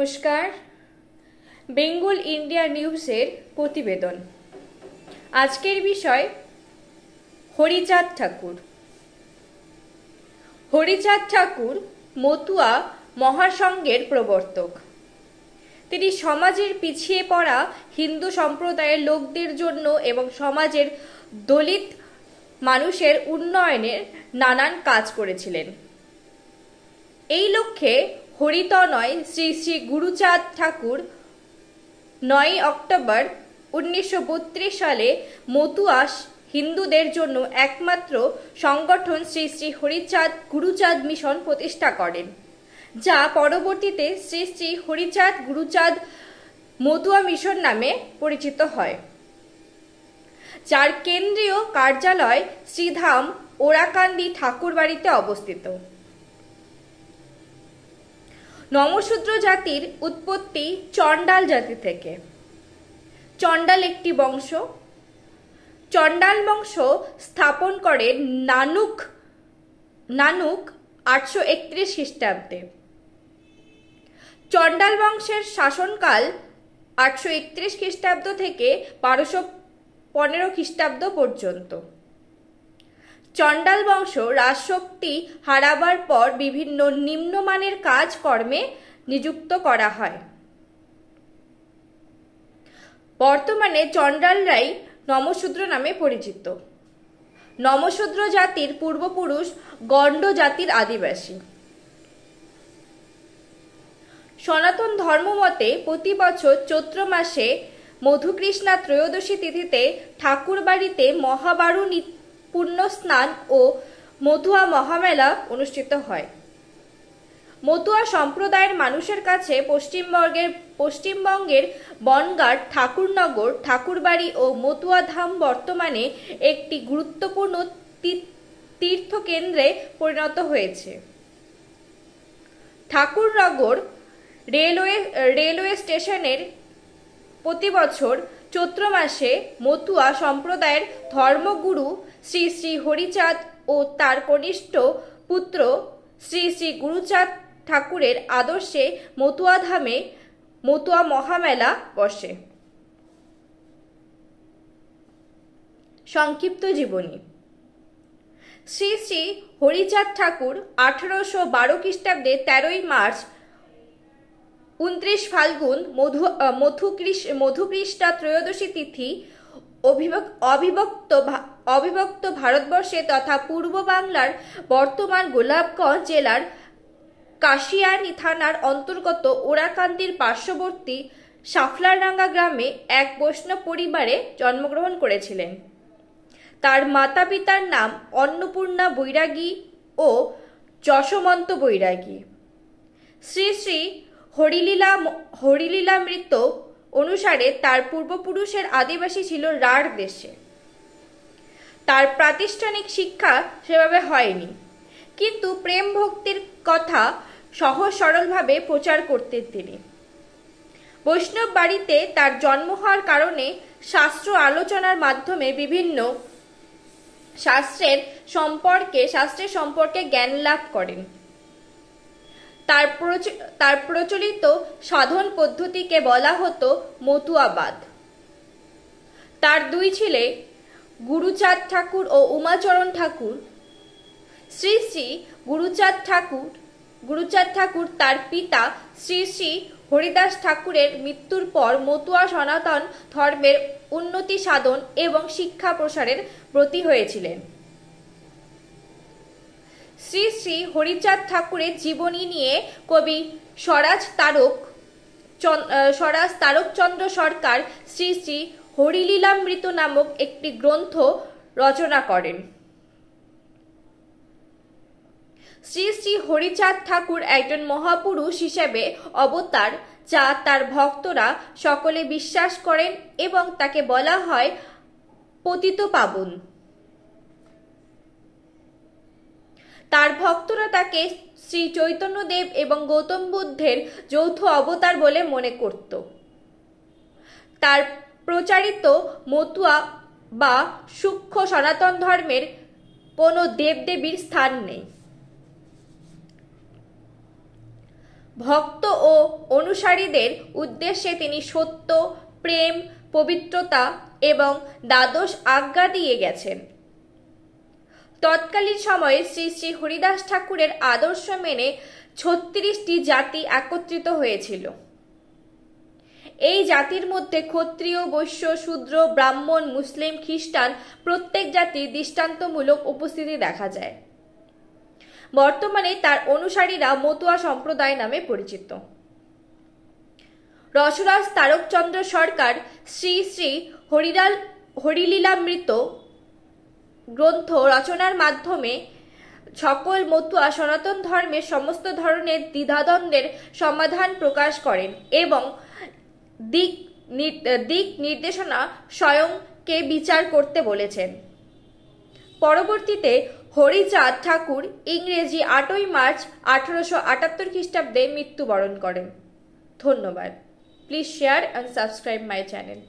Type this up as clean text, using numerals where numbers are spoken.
নমস্কার। বেঙ্গল ইন্ডিয়া নিউজের প্রতিবেদন। আজকের বিষয় হরিচাঁদ ঠাকুর। হরিচাঁদ ঠাকুর মতুয়া মহাসংঘের প্রবর্তক। তিনি সমাজের পিছিয়ে পড়া হিন্দু সম্প্রদায়ের লোকদের জন্য এবং সমাজের দলিত মানুষের উন্নয়নের নানান কাজ করেছিলেন। এই লক্ষ্যে হরিতনয় শ্রী শ্রী গুরুচাঁদ ঠাকুর 9 অক্টোবর 1932 সালে মতুয়া হিন্দুদের জন্য একমাত্র সংগঠন শ্রী শ্রী হরিচাঁদ গুরুচাঁদ মিশন প্রতিষ্ঠা করেন, যা পরবর্তীতে শ্রী শ্রী হরিচাঁদ গুরুচাঁদ মতুয়া মিশন নামে পরিচিত হয়, যার কেন্দ্রীয় কার্যালয় শ্রীধাম ওরাকান্দি ঠাকুরবাড়িতে অবস্থিত। নমশূদ্র জাতির উৎপত্তি চণ্ডাল জাতি থেকে। চণ্ডাল একটি বংশ। চণ্ডাল বংশ স্থাপন করে নানুক 831 খ্রিস্টাব্দে। চণ্ডাল বংশের শাসনকাল 831 খ্রিস্টাব্দ থেকে 1215 খ্রিস্টাব্দ পর্যন্ত। চণ্ডাল বংশ রাজশক্তি হারাবার পর বিভিন্ন নিম্নমানের কাজকর্মে নিযুক্ত করা হয়। বর্তমানে চণ্ডালরাই নমশূদ্র নামে পরিচিত। নমশূদ্র জাতির পূর্বপুরুষ গণ্ড জাতির আদিবাসী। সনাতন ধর্মমতে প্রতি বছর চৈত্র মাসে মধুকৃষ্ণা ত্রয়োদশী তিথিতে ঠাকুরবাড়িতে মহাবারুণী পুণ্য স্নান ও মতুয়া মহামেলা অনুষ্ঠিত হয়। মতুয়া সম্প্রদায়ের মানুষের কাছে পশ্চিমবঙ্গের বনগাঁ, ঠাকুরনগর, ঠাকুরবাড়ি ও মতুয়া ধাম বর্তমানে একটি গুরুত্বপূর্ণ তীর্থকেন্দ্রে পরিণত হয়েছে। ঠাকুরনগর রেলওয়ে স্টেশনের প্রতি বছর চৈত্র মাসে মতুয়া সম্প্রদায়ের ধর্মগুরু শ্রী শ্রী হরিচাঁদ ও তার কনিষ্ঠ পুত্র শ্রী শ্রী গুরুচাঁদ ঠাকুরের আদর্শে মতুয়া ধামে মতুয়া মহামেলা বসে। সংক্ষিপ্ত জীবনী। শ্রী শ্রী হরিচাঁদ ঠাকুর 1812 খ্রিস্টাব্দে 13 মার্চ 29 ফাল্গুন মধুকৃষ্ণা ত্রয়োদশী তিথি অবিভক্ত ভারতবর্ষে তথা পূর্ব বাংলার বর্তমান গোলাপগঞ্জ জেলার কাশিয়ানী থানার অন্তর্গত ওরাকান্দির পার্শ্ববর্তী সাফলারডাঙ্গা গ্রামে এক বৈষ্ণব পরিবারে জন্মগ্রহণ করেছিলেন। তার মাতা পিতার নাম অন্নপূর্ণা বৈরাগী ও যশোমন্ত বৈরাগী। শ্রী শ্রী হরিলীলামৃত অনুসারে তার পূর্বপুরুষের আদিবাসী ছিল রাঢ় দেশে। তার প্রাতিষ্ঠানিক শিক্ষা সেভাবে হয়নি, কিন্তু প্রেম ভক্তির কথা সহজ সরলভাবে প্রচার করতেন তিনি। বৈষ্ণব বাড়িতে তার জন্ম হওয়ার কারণে শাস্ত্র আলোচনার মাধ্যমে বিভিন্ন শাস্ত্রের সম্পর্কে জ্ঞান লাভ করেন। তার প্রচলিত সাধন পদ্ধতিকে বলা হতো মতুয়াবাদ। তার দুই ছেলে গুরুচাঁদ ঠাকুর ও উমাচরণ ঠাকুর। শ্রী শ্রী গুরুচাঁদ ঠাকুর তার পিতা শ্রী শ্রী হরিদাস ঠাকুরের মৃত্যুর পর মতুয়া সনাতন ধর্মের উন্নতি সাধন এবং শিক্ষা প্রসারের ব্রতী হয়েছিলেন। শ্রী শ্রী হরিচাঁদ ঠাকুরের জীবনী নিয়ে কবি স্বরাজ তারকচন্দ্র সরকার শ্রী শ্রী হরিলীলামৃত নামক একটি গ্রন্থ রচনা করেন। শ্রী শ্রী হরিচাঁদ ঠাকুর একজন মহাপুরুষ হিসেবে অবতার, যা তার ভক্তরা সকলে বিশ্বাস করেন এবং তাকে বলা হয় পতিত পাবন। তার ভক্তরা তাকে শ্রী চৈতন্যদেব এবং গৌতম বুদ্ধের যৌথ অবতার বলে মনে করত। তার প্রচারিত মতুয়া বা সূক্ষ্ম সনাতন ধর্মের কোনো দেবদেবীর স্থান নেই। ভক্ত ও অনুসারীদের উদ্দেশ্যে তিনি সত্য, প্রেম, পবিত্রতা এবং দ্বাদশ আজ্ঞা দিয়ে গেছেন। তৎকালীন সময়ে শ্রী শ্রী হরিদাস ঠাকুরের আদর্শ মেনে 36টি জাতি একত্রিত হয়েছিল। এই জাতির মধ্যে ক্ষত্রিয়, বৈশ্য, শূদ্র, ব্রাহ্মণ, মুসলিম, খ্রিস্টান প্রত্যেক জাতির দৃষ্টান্তমূলক উপস্থিতি দেখা যায়। বর্তমানে তার অনুসারীরা মতুয়া সম্প্রদায় নামে পরিচিত। রসরাজ তারকচন্দ্র সরকার শ্রী শ্রী হরিলীলামৃত গ্রন্থ রচনার মাধ্যমে সকল মতুয়া সনাতন ধর্মের সমস্ত ধরনের দ্বিধাদ্বন্দ্বের সমাধান প্রকাশ করেন এবং দিক নির্দেশনা স্বয়ংকে বিচার করতে বলেছেন। পরবর্তীতে হরিচাঁদ ঠাকুর ইংরেজি 8ই মার্চ 1878 খ্রিস্টাব্দে মৃত্যুবরণ করেন। ধন্যবাদ। Please share and subscribe my channel.